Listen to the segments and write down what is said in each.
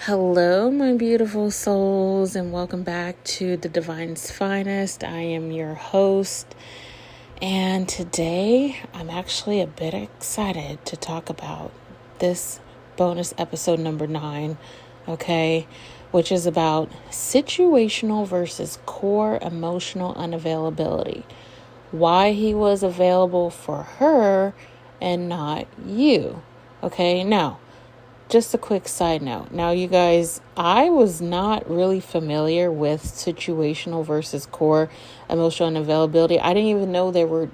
Hello, my beautiful souls, and welcome back to The Divine's Finest. I am your host, and today I'm actually a bit excited to talk about this bonus episode number 9, okay, which is about situational versus core emotional unavailability. Why he was available for her and not you, okay? Now, just a quick side note. Now, you guys, I was not really familiar with situational versus core emotional unavailability. I didn't even know there were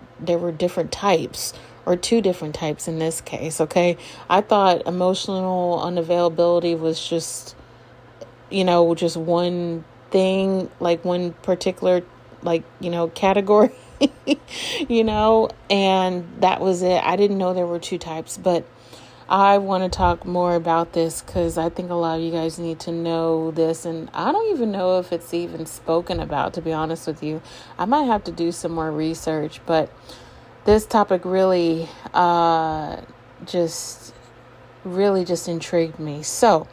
different types, or two different types in this case, okay? I thought emotional unavailability was just, just one thing, like one particular, category, and that was it. I didn't know there were two types, but I want to talk more about this because I think a lot of you guys need to know this, and I don't even know if it's even spoken about, to be honest with you. I might have to do some more research, but this topic really just intrigued me. So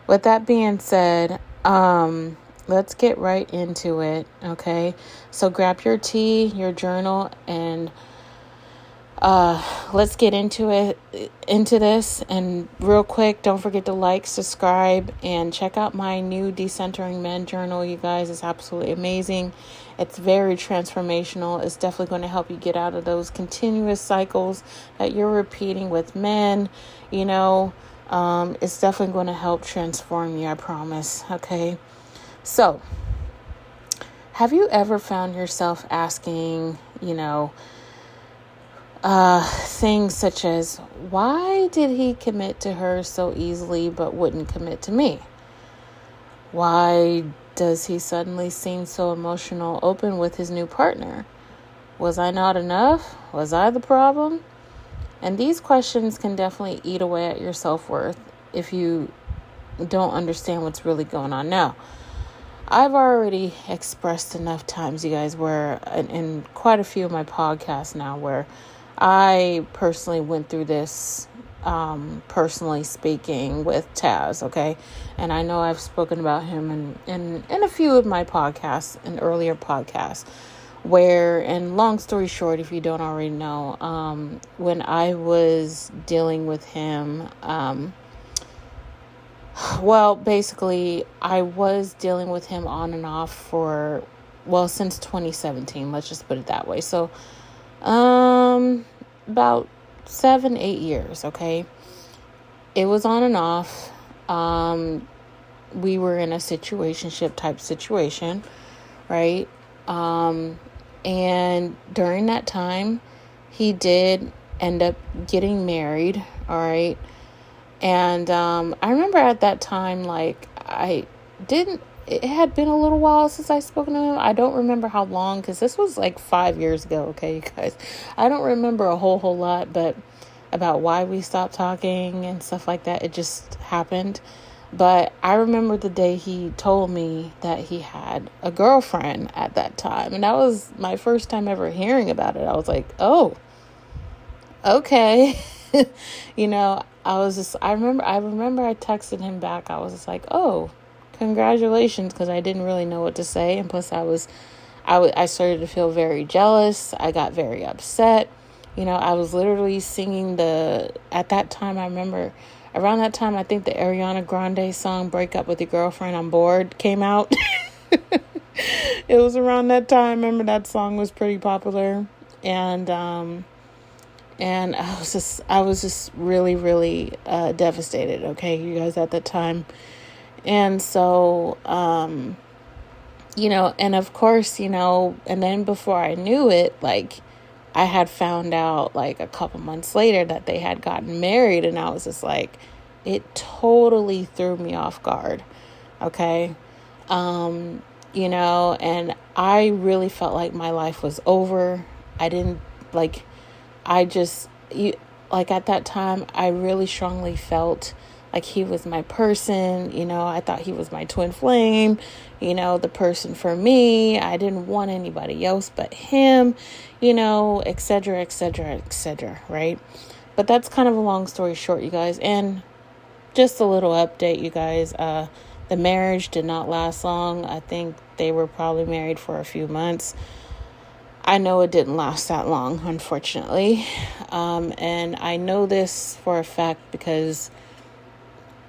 with that being said, let's get right into it, okay? So grab your tea, your journal, and let's get into this. And real quick, don't forget to like, subscribe, and check out my new Decentering Men journal, you guys. It's absolutely amazing. It's very transformational. It's definitely going to help you get out of those continuous cycles that you're repeating with men. It's definitely going to help transform you, I promise. Okay. So, have you ever found yourself asking, things such as, why did he commit to her so easily but wouldn't commit to me? Why does he suddenly seem so emotional open with his new partner? Was I not enough? Was I the problem? And these questions can definitely eat away at your self-worth if you don't understand what's really going on. Now, I've already expressed enough times, you guys, where in quite a few of my podcasts now, where I personally went through this, personally speaking, with Taz, okay? And I know I've spoken about him in a few of my podcasts, in earlier podcasts, where, and long story short, if you don't already know, when I was dealing with him, basically, I was dealing with him on and off since 2017, let's just put it that way. So, about 7-8 years, okay? It was on and off. We were in a situationship type situation, right? And during that time, he did end up getting married, all right? And I remember at that time, it had been a little while since I spoken to him. I don't remember how long, because this was like 5 years ago, okay, you guys. I don't remember a whole lot, but about why we stopped talking and stuff like that. It just happened. But I remember the day he told me that he had a girlfriend at that time. And that was my first time ever hearing about it. I was like, oh, okay. I remember I texted him back. I was just like, oh, congratulations, because I didn't really know what to say. And plus I started to feel very jealous. I got very upset. I was literally singing at that time, I remember around that time, I think the Ariana Grande song, Break Up With Your Girlfriend, I'm Bored, came out. It was around that time. I remember that song was pretty popular. And I was just really, really devastated, okay, you guys, at that time. And so, and of course, and then before I knew it, I had found out a couple months later that they had gotten married, and I was just like, it totally threw me off guard. Okay. And I really felt like my life was over. I didn't at that time, I really strongly felt like he was my person. I thought he was my twin flame, the person for me. I didn't want anybody else but him, et cetera, right? But that's kind of a long story short, you guys. And just a little update, you guys. The marriage did not last long. I think they were probably married for a few months. I know it didn't last that long, unfortunately. And I know this for a fact because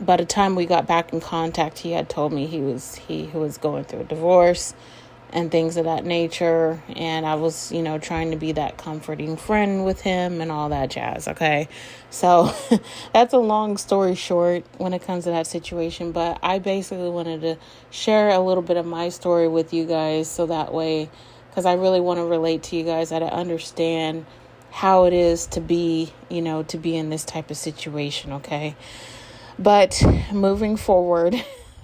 by the time we got back in contact, he had told me he was going through a divorce and things of that nature. And I was, trying to be that comforting friend with him and all that jazz. Okay. So that's a long story short when it comes to that situation. But I basically wanted to share a little bit of my story with you guys. So that way, because I really want to relate to you guys, that I understand how it is to be, to be in this type of situation. Okay. But moving forward,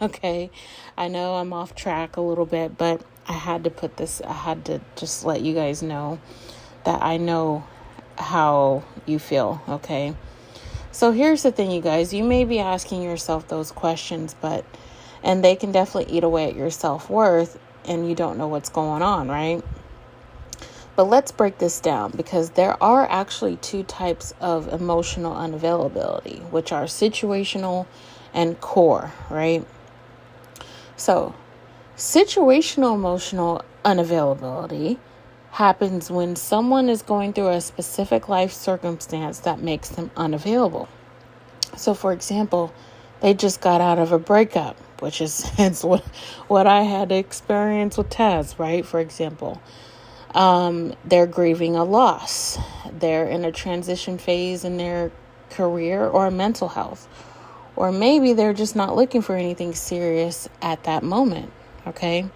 okay, I know I'm off track a little bit, but I had to just let you guys know that I know how you feel, okay? So here's the thing, you guys. You may be asking yourself those questions, and they can definitely eat away at your self-worth, and you don't know what's going on, right? But let's break this down, because there are actually two types of emotional unavailability, which are situational and core, right? So situational emotional unavailability happens when someone is going through a specific life circumstance that makes them unavailable. So, for example, they just got out of a breakup, which is what I had to experience with Taz, right? For example. They're grieving a loss. They're in a transition phase in their career or mental health. Or maybe they're just not looking for anything serious at that moment, okay?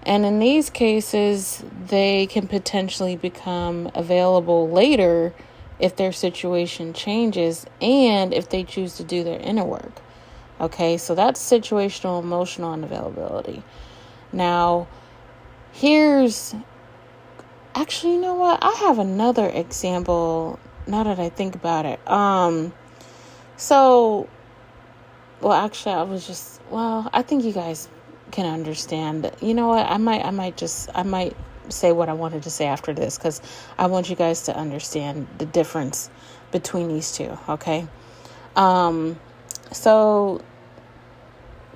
And in these cases, they can potentially become available later if their situation changes and if they choose to do their inner work, okay? So that's situational emotional unavailability. Now, actually, you know what? I have another example now that I think about it. I think you guys can understand. You know what? I might say what I wanted to say after this, because I want you guys to understand the difference between these two, okay? So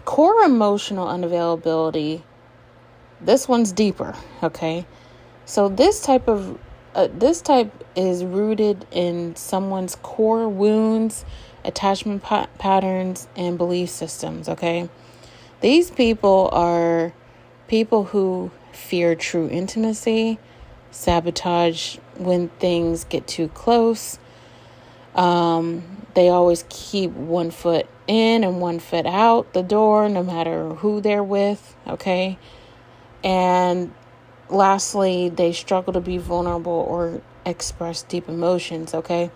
core emotional unavailability, this one's deeper, okay? So this type is rooted in someone's core wounds, attachment patterns, and belief systems, okay? These people are people who fear true intimacy, sabotage when things get too close. They always keep one foot in and one foot out the door, no matter who they're with, okay? And lastly, they struggle to be vulnerable or express deep emotions, okay?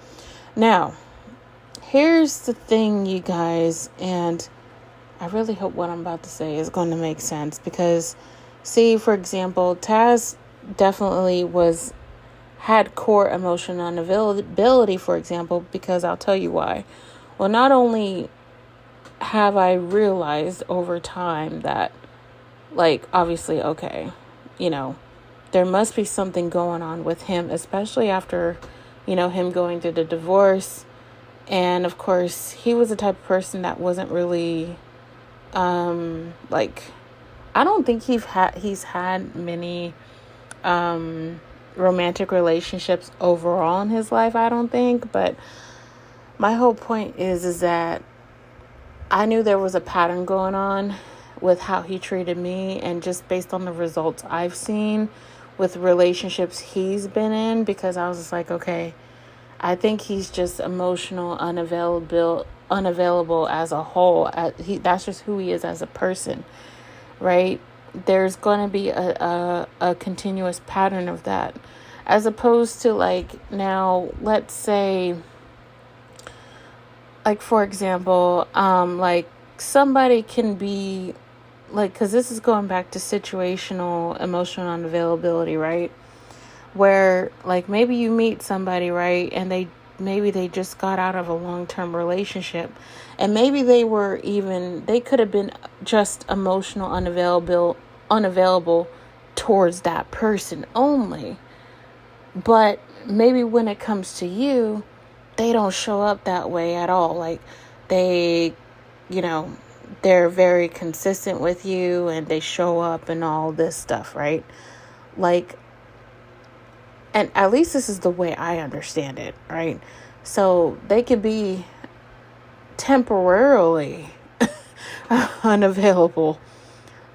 Now, here's the thing, you guys, and I really hope what I'm about to say is going to make sense, because, see, for example, Taz definitely had core emotional unavailability, for example, because I'll tell you why. Well, not only have I realized over time that, obviously, okay, there must be something going on with him, especially after, him going through the divorce. And of course, he was the type of person that wasn't really, I don't think he's had many, romantic relationships overall in his life, I don't think. But my whole point is that I knew there was a pattern going on with how he treated me, and just based on the results I've seen with relationships he's been in, because I was just like, okay, I think he's just emotional unavailable as a whole. That's just who he is as a person, right? There's going to be a continuous pattern of that, as opposed to now, let's say, for example, somebody can be because this is going back to situational emotional unavailability, right? Where maybe you meet somebody, right, and they just got out of a long-term relationship, and maybe they could have been just emotional unavailable towards that person only, but maybe when it comes to you, they don't show up that way at all. they, you know, they're very consistent with you and they show up and all this stuff, right? Like, and at least this is the way I understand it, right? So they could be temporarily unavailable,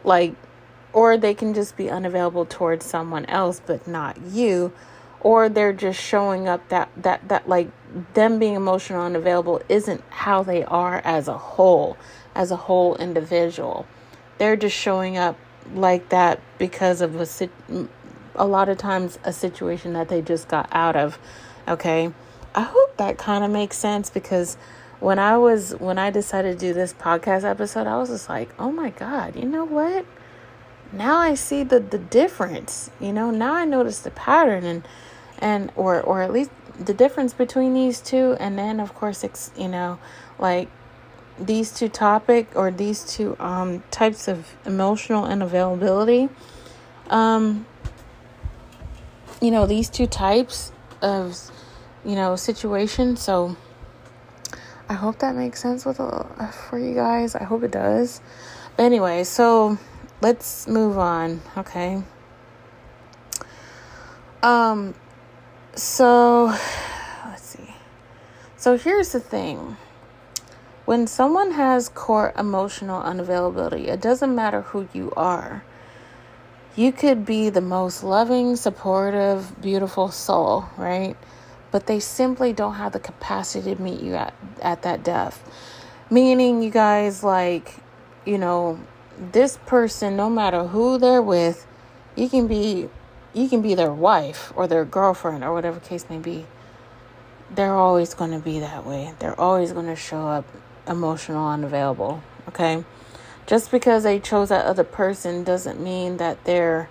like, or they can just be unavailable towards someone else, but not you. Or they're just showing up that like them being emotional unavailable isn't how they are as a whole individual. They're just showing up like that because of a lot of times a situation that they just got out of. Okay. I hope that kind of makes sense, because when I decided to do this podcast episode, I was just like, oh my God, you know what? Now I see the difference, now I notice the pattern or at least the difference between these two. And then of course, it's, like these two these two types of emotional unavailability. These two types of, situation. So I hope that makes sense for you guys. I hope it does. But anyway, so let's move on. Okay. So let's see. So here's the thing. When someone has core emotional unavailability, it doesn't matter who you are. You could be the most loving, supportive, beautiful soul, right? But they simply don't have the capacity to meet you at that depth. Meaning, you guys, like, this person, no matter who they're with, you can be their wife or their girlfriend or whatever case may be. They're always going to be that way. They're always going to show up emotional unavailable. Okay. Just because they chose that other person doesn't mean that they're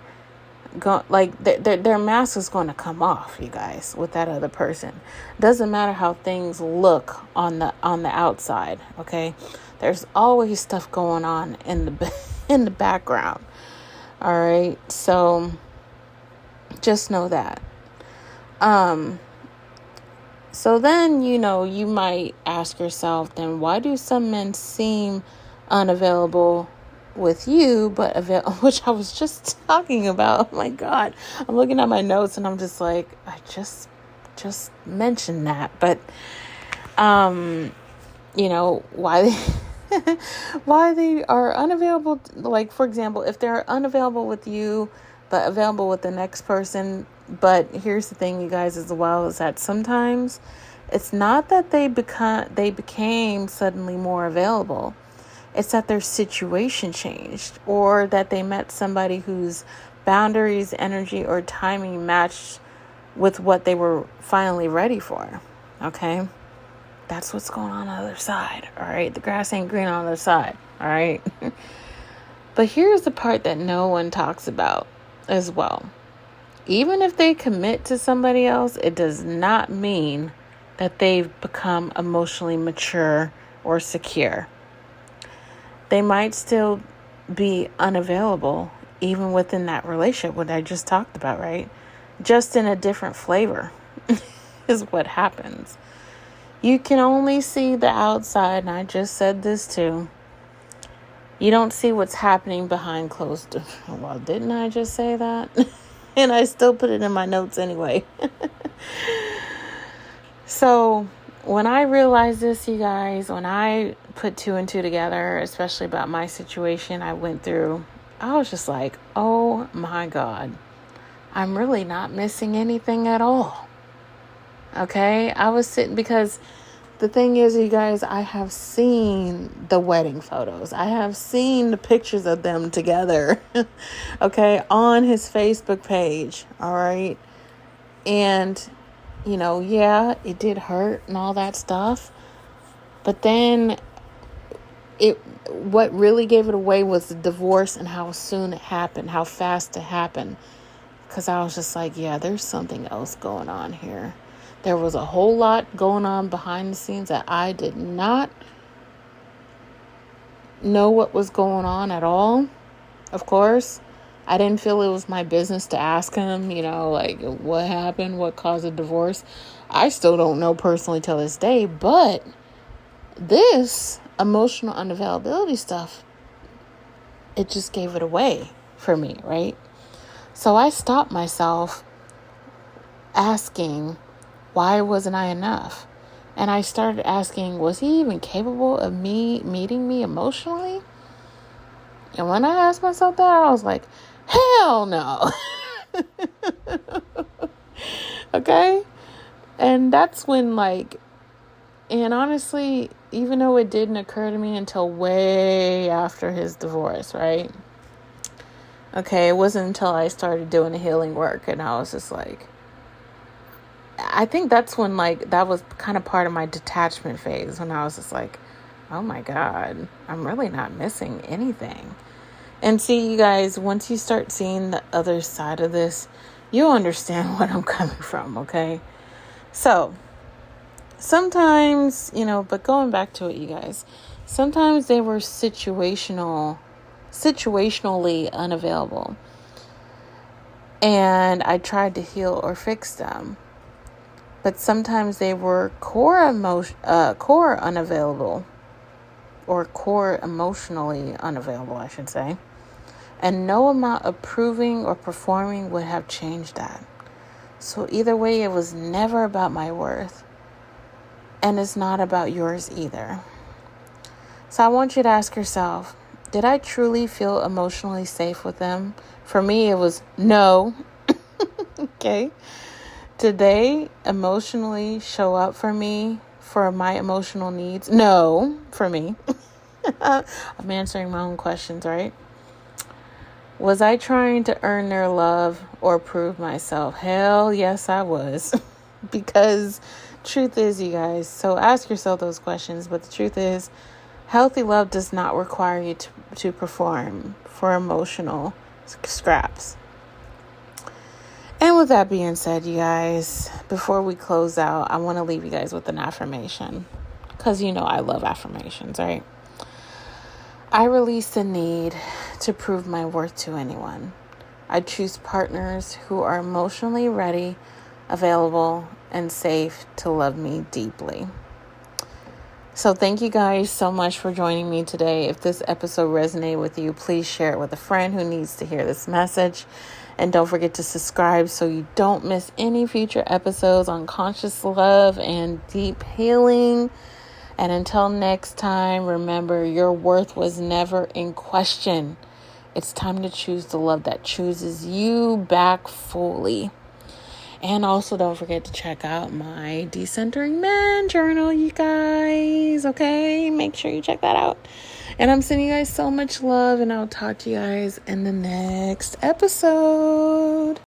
their mask is going to come off, you guys, with that other person. Doesn't matter how things look on the outside. Okay. There's always stuff going on in the background. All right. So just know that. So then, you might ask yourself, then why do some men seem unavailable with you, but which I was just talking about. Oh my God. I'm looking at my notes and I'm just like, I just mentioned that. But, why they are unavailable. Like, for example, if they're unavailable with you, but available with the next person. But here's the thing, you guys, as well, is that sometimes it's not that they became suddenly more available. It's that their situation changed, or that they met somebody whose boundaries, energy, or timing matched with what they were finally ready for. Okay? That's what's going on the other side. All right? The grass ain't green on the other side. All right? But here's the part that no one talks about as well. Even if they commit to somebody else, it does not mean that they've become emotionally mature or secure. They might still be unavailable even within that relationship, what I just talked about, right? Just in a different flavor is what happens. You can only see the outside, and I just said this too. You don't see what's happening behind closed doors. Well, didn't I just say that? And I still put it in my notes anyway. So when I realized this, you guys, when I put two and two together, especially about my situation I went through, I was just like, oh my God, I'm really not missing anything at all. Okay. I was sitting, because the thing is, you guys, I have seen the wedding photos. I have seen the pictures of them together. Okay. On his Facebook page. All right. And, yeah, it did hurt and all that stuff. But then what really gave it away was the divorce and how soon it happened, how fast it happened. Because I was just like, yeah, there's something else going on here. There was a whole lot going on behind the scenes that I did not know what was going on at all. Of course, I didn't feel it was my business to ask him, like what happened, what caused a divorce. I still don't know personally till this day, but this emotional unavailability stuff, it just gave it away for me, right? So I stopped myself asking, why wasn't I enough? And I started asking, was he even capable of meeting me emotionally? And when I asked myself that, I was like, hell no. Okay? And that's when, and honestly, even though it didn't occur to me until way after his divorce, right? Okay, it wasn't until I started doing the healing work and I was just like, I think that's when, that was kind of part of my detachment phase, when I was just like, oh my God, I'm really not missing anything. And see, you guys, once you start seeing the other side of this, you'll understand what I'm coming from, okay? So, sometimes, but going back to it, you guys, sometimes they were situationally unavailable. And I tried to heal or fix them. But sometimes they were core unavailable, or core emotionally unavailable, I should say. And no amount of proving or performing would have changed that. So either way, it was never about my worth. And it's not about yours either. So I want you to ask yourself, did I truly feel emotionally safe with them? For me, it was no. Okay. Did they emotionally show up for me for my emotional needs? No, for me. I'm answering my own questions, right? Was I trying to earn their love or prove myself? Hell yes, I was. Because truth is, you guys, so ask yourself those questions. But the truth is, healthy love does not require you to perform for emotional scraps. And with that being said, you guys, before we close out, I want to leave you guys with an affirmation. Because I love affirmations, right? I release the need to prove my worth to anyone. I choose partners who are emotionally ready, available, and safe to love me deeply. So thank you guys so much for joining me today. If this episode resonated with you, please share it with a friend who needs to hear this message. And don't forget to subscribe so you don't miss any future episodes on conscious love and deep healing. And until next time, remember, your worth was never in question. It's time to choose the love that chooses you back fully. And also don't forget to check out my Decentering Man journal, you guys. Okay, make sure you check that out. And I'm sending you guys so much love, and I'll talk to you guys in the next episode.